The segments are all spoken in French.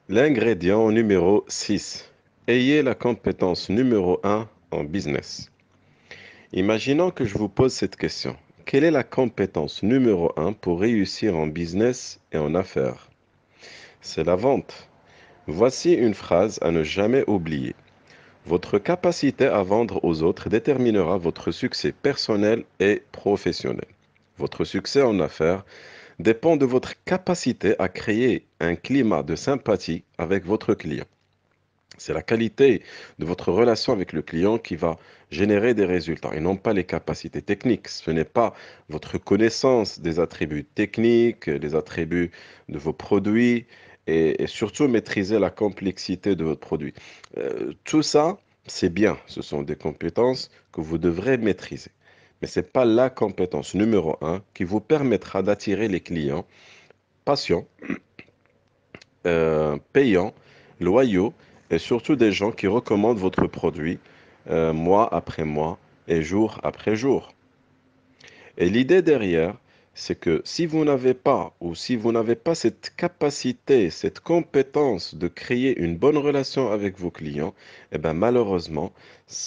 L'ingrédient numéro 6. Ayez la compétence numéro 1 en business. Imaginons que je vous pose cette question. Quelle est la compétence numéro 1 pour réussir en business et en affaires? C'est la vente. Voici une phrase à ne jamais oublier. Votre capacité à vendre aux autres déterminera votre succès personnel et professionnel. Votre succès en affaires dépend de votre capacité à créer un climat de sympathie avec votre client. C'est la qualité de votre relation avec le client qui va générer des résultats et non pas les capacités techniques. Ce n'est pas votre connaissance des attributs techniques, les attributs de vos produits et surtout maîtriser la complexité de votre produit. Tout ça, c'est bien. Ce sont des compétences que vous devrez maîtriser. Mais ce n'est pas la compétence numéro un qui vous permettra d'attirer les clients patients, payants, loyaux et surtout des gens qui recommandent votre produit mois après mois et jour après jour. Et l'idée derrière, c'est que si vous n'avez pas ou si vous n'avez pas cette capacité, cette compétence de créer une bonne relation avec vos clients, eh ben malheureusement,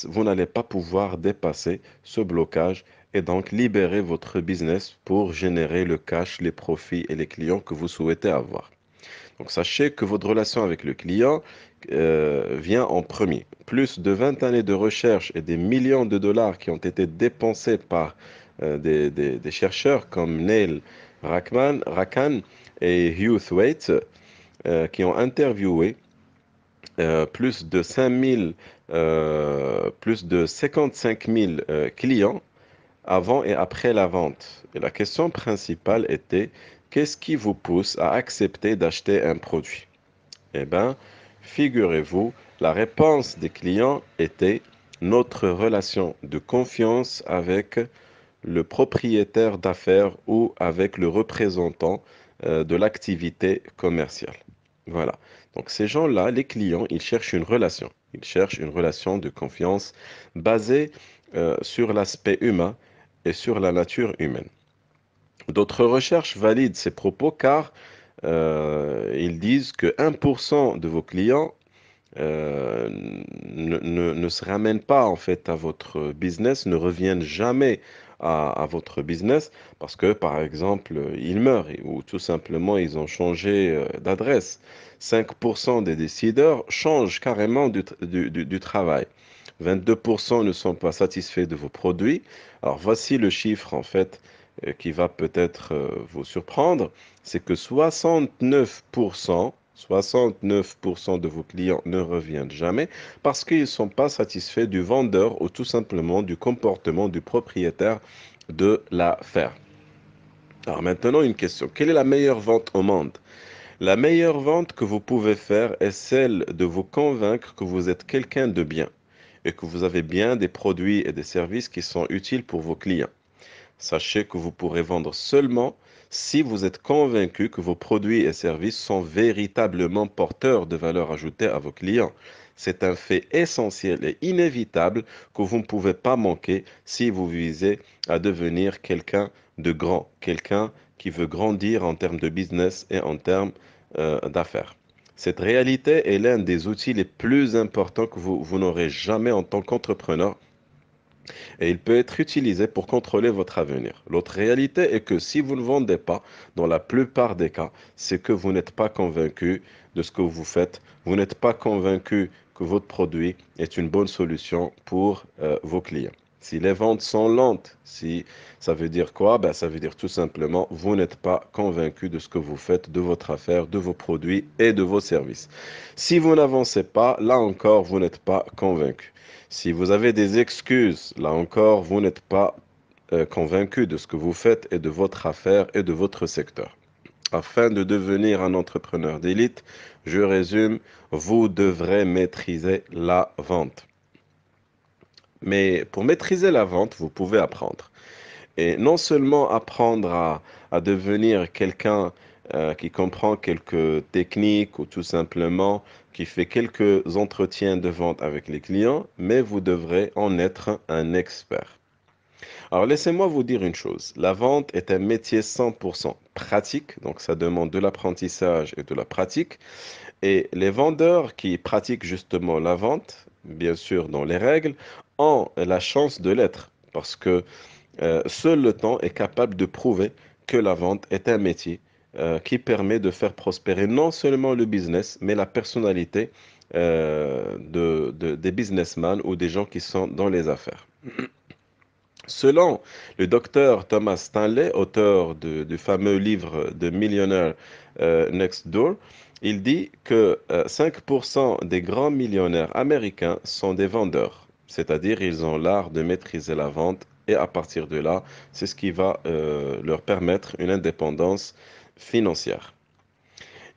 vous n'allez pas pouvoir dépasser ce blocage et donc libérer votre business pour générer le cash, les profits et les clients que vous souhaitez avoir. Donc sachez que votre relation avec le client vient en premier. Plus de 20 années de recherche et des millions de dollars qui ont été dépensés par des chercheurs comme Neil Rakan et Hugh Thwaite qui ont interviewé plus de 55 000 clients avant et après la vente. Et la question principale était, qu'est-ce qui vous pousse à accepter d'acheter un produit? Eh bien, figurez-vous, la réponse des clients était notre relation de confiance avec le propriétaire d'affaires ou avec le représentant de l'activité commerciale. Voilà. Donc ces gens-là, les clients, ils cherchent une relation. Ils cherchent une relation de confiance basée sur l'aspect humain et sur la nature humaine. D'autres recherches valident ces propos car ils disent que 1% de vos clients ne se ramènent pas en fait à votre business, ne reviennent jamais à votre business parce que par exemple ils meurent ou tout simplement ils ont changé d'adresse. 5% des décideurs changent carrément du travail. 22% ne sont pas satisfaits de vos produits. Alors voici le chiffre en fait qui va peut-être vous surprendre, c'est que 69% de vos clients ne reviennent jamais parce qu'ils ne sont pas satisfaits du vendeur ou tout simplement du comportement du propriétaire de la ferme. Alors maintenant, une question. Quelle est la meilleure vente au monde? La meilleure vente que vous pouvez faire est celle de vous convaincre que vous êtes quelqu'un de bien et que vous avez bien des produits et des services qui sont utiles pour vos clients. Sachez que vous pourrez vendre seulement si vous êtes convaincu que vos produits et services sont véritablement porteurs de valeur ajoutée à vos clients. C'est un fait essentiel et inévitable que vous ne pouvez pas manquer si vous visez à devenir quelqu'un de grand, quelqu'un qui veut grandir en termes de business et en termes d'affaires. Cette réalité est l'un des outils les plus importants que vous n'aurez jamais en tant qu'entrepreneur et il peut être utilisé pour contrôler votre avenir. L'autre réalité est que si vous ne vendez pas, dans la plupart des cas, c'est que vous n'êtes pas convaincu de ce que vous faites, vous n'êtes pas convaincu que votre produit est une bonne solution pour vos clients. Si les ventes sont lentes, si ça veut dire quoi? Ben, ça veut dire tout simplement vous n'êtes pas convaincu de ce que vous faites, de votre affaire, de vos produits et de vos services. Si vous n'avancez pas, là encore, vous n'êtes pas convaincu. Si vous avez des excuses, là encore, vous n'êtes pas convaincu de ce que vous faites et de votre affaire et de votre secteur. Afin de devenir un entrepreneur d'élite, je résume, vous devrez maîtriser la vente. Mais pour maîtriser la vente, vous pouvez apprendre. Et non seulement apprendre à devenir quelqu'un qui comprend quelques techniques ou tout simplement qui fait quelques entretiens de vente avec les clients, mais vous devrez en être un expert. Alors, laissez-moi vous dire une chose. La vente est un métier 100% pratique, donc ça demande de l'apprentissage et de la pratique. Et les vendeurs qui pratiquent justement la vente, bien sûr dans les règles, ont la chance de l'être, parce que seul le temps est capable de prouver que la vente est un métier qui permet de faire prospérer non seulement le business, mais la personnalité des businessmen ou des gens qui sont dans les affaires. Selon le docteur Thomas Stanley, auteur du fameux livre de Millionaire Next Door, il dit que 5% des grands millionnaires américains sont des vendeurs, c'est-à-dire ils ont l'art de maîtriser la vente et à partir de là, c'est ce qui va leur permettre une indépendance financière.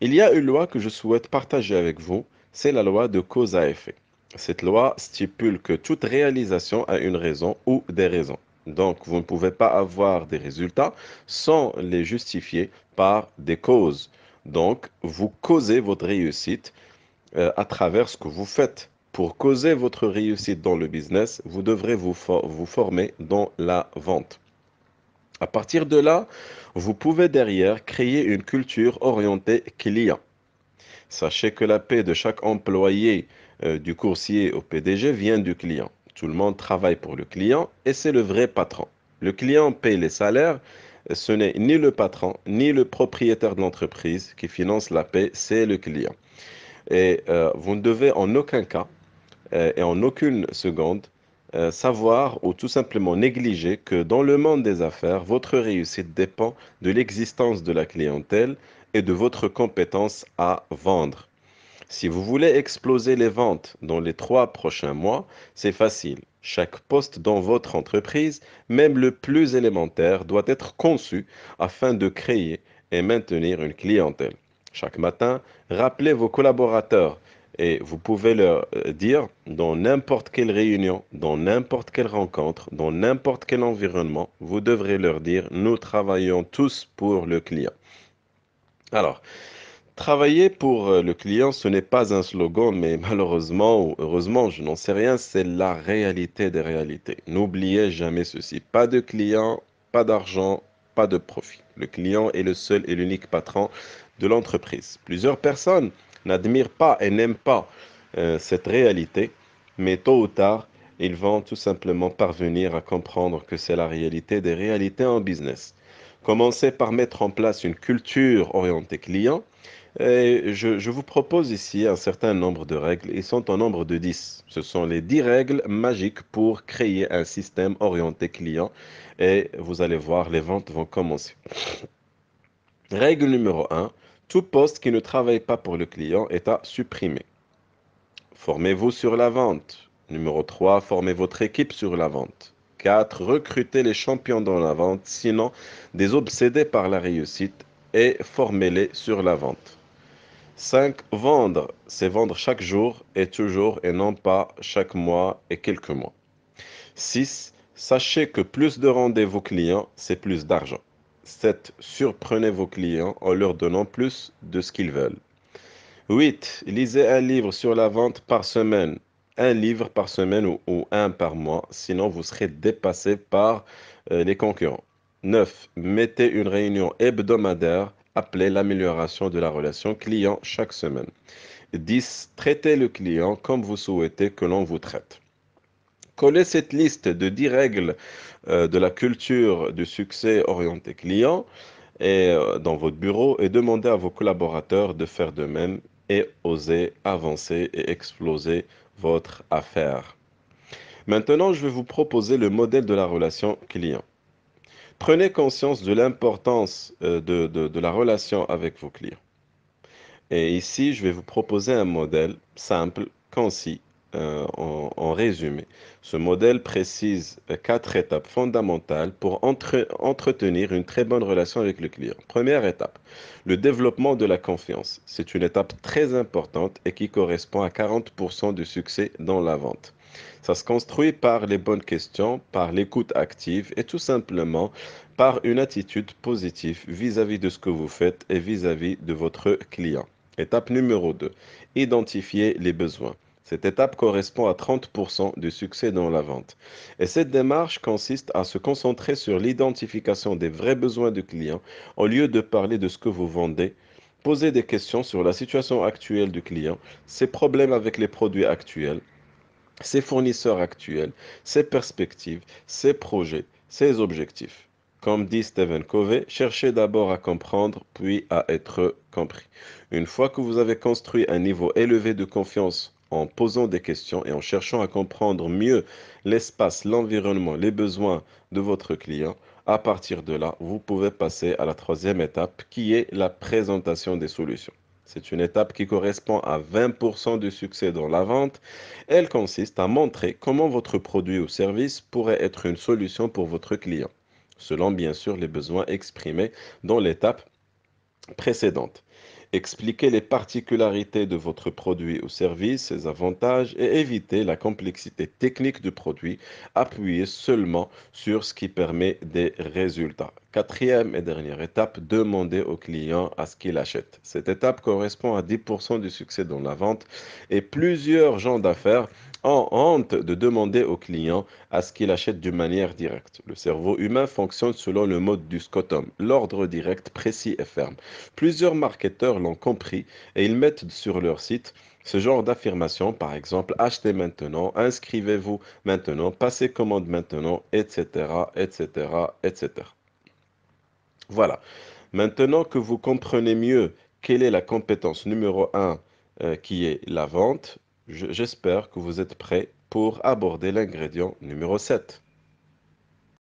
Il y a une loi que je souhaite partager avec vous, c'est la loi de cause à effet. Cette loi stipule que toute réalisation a une raison ou des raisons. Donc, vous ne pouvez pas avoir des résultats sans les justifier par des causes. Donc, vous causez votre réussite à travers ce que vous faites. Pour causer votre réussite dans le business, vous devrez vous former dans la vente. À partir de là, vous pouvez derrière créer une culture orientée client. Sachez que la paie de chaque employé, du coursier au PDG, vient du client. Tout le monde travaille pour le client et c'est le vrai patron. Le client paye les salaires. Ce n'est ni le patron ni le propriétaire de l'entreprise qui finance la paie, c'est le client. Et vous ne devez en aucun cas et en aucune seconde savoir ou tout simplement négliger que dans le monde des affaires, votre réussite dépend de l'existence de la clientèle et de votre compétence à vendre. Si vous voulez exploser les ventes dans les 3 prochains mois, c'est facile. Chaque poste dans votre entreprise, même le plus élémentaire, doit être conçu afin de créer et maintenir une clientèle. Chaque matin, rappelez vos collaborateurs et vous pouvez leur dire dans n'importe quelle réunion, dans n'importe quelle rencontre, dans n'importe quel environnement, vous devrez leur dire, nous travaillons tous pour le client. Alors, travailler pour le client, ce n'est pas un slogan, mais malheureusement ou heureusement, je n'en sais rien, c'est la réalité des réalités. N'oubliez jamais ceci. Pas de client, pas d'argent, pas de profit. Le client est le seul et l'unique patron de l'entreprise. Plusieurs personnes n'admirent pas et n'aiment pas cette réalité, mais tôt ou tard, ils vont tout simplement parvenir à comprendre que c'est la réalité des réalités en business. Commencez par mettre en place une culture orientée client et je vous propose ici un certain nombre de règles. Ils sont en nombre de 10. Ce sont les 10 règles magiques pour créer un système orienté client. Et vous allez voir, les ventes vont commencer. Règle numéro 1. Tout poste qui ne travaille pas pour le client est à supprimer. Formez-vous sur la vente. Numéro 3. Formez votre équipe sur la vente. 4. Recrutez les champions dans la vente, sinon des obsédés par la réussite, et formez-les sur la vente. 5. Vendre, c'est vendre chaque jour et toujours et non pas chaque mois et quelques mois. 6. Sachez que plus de rendez-vous clients, c'est plus d'argent. 7. Surprenez vos clients en leur donnant plus de ce qu'ils veulent. 8. Lisez un livre sur la vente par semaine. Un livre par semaine ou un par mois, sinon vous serez dépassé par les concurrents. 9. Mettez une réunion hebdomadaire appelée l'amélioration de la relation client chaque semaine. 10. Traitez le client comme vous souhaitez que l'on vous traite. Collez cette liste de 10 règles de la culture du succès orienté client dans votre bureau et demandez à vos collaborateurs de faire de même et osez avancer et exploser votre affaire. Maintenant, je vais vous proposer le modèle de la relation client. Prenez conscience de l'importance de la relation avec vos clients. Et ici, je vais vous proposer un modèle simple, concis, en résumé. Ce modèle précise 4 étapes fondamentales pour entretenir une très bonne relation avec le client. Première étape, le développement de la confiance. C'est une étape très importante et qui correspond à 40% du succès dans la vente. Ça se construit par les bonnes questions, par l'écoute active et tout simplement par une attitude positive vis-à-vis de ce que vous faites et vis-à-vis de votre client. Étape numéro 2. Identifier les besoins. Cette étape correspond à 30% du succès dans la vente. Et cette démarche consiste à se concentrer sur l'identification des vrais besoins du client au lieu de parler de ce que vous vendez. Posez des questions sur la situation actuelle du client, ses problèmes avec les produits actuels, ses fournisseurs actuels, ses perspectives, ses projets, ses objectifs. Comme dit Stephen Covey, cherchez d'abord à comprendre, puis à être compris. Une fois que vous avez construit un niveau élevé de confiance en posant des questions et en cherchant à comprendre mieux l'espace, l'environnement, les besoins de votre client, à partir de là, vous pouvez passer à la troisième étape qui est la présentation des solutions. C'est une étape qui correspond à 20% du succès dans la vente. Elle consiste à montrer comment votre produit ou service pourrait être une solution pour votre client, selon bien sûr les besoins exprimés dans l'étape précédente. Expliquez les particularités de votre produit ou service, ses avantages et évitez la complexité technique du produit. Appuyez seulement sur ce qui permet des résultats. Quatrième et dernière étape, demandez au client à ce qu'il achète. Cette étape correspond à 10% du succès dans la vente et plusieurs gens d'affaires ont honte de demander au client à ce qu'il achète d'une manière directe. Le cerveau humain fonctionne selon le mode du Scotum, l'ordre direct, précis et ferme. Plusieurs marketeurs l'ont compris et ils mettent sur leur site ce genre d'affirmation, par exemple, achetez maintenant, inscrivez-vous maintenant, passez commande maintenant, etc., etc., etc. Voilà. Maintenant que vous comprenez mieux quelle est la compétence numéro un qui est la vente, j'espère que vous êtes prêts pour aborder l'ingrédient numéro 7.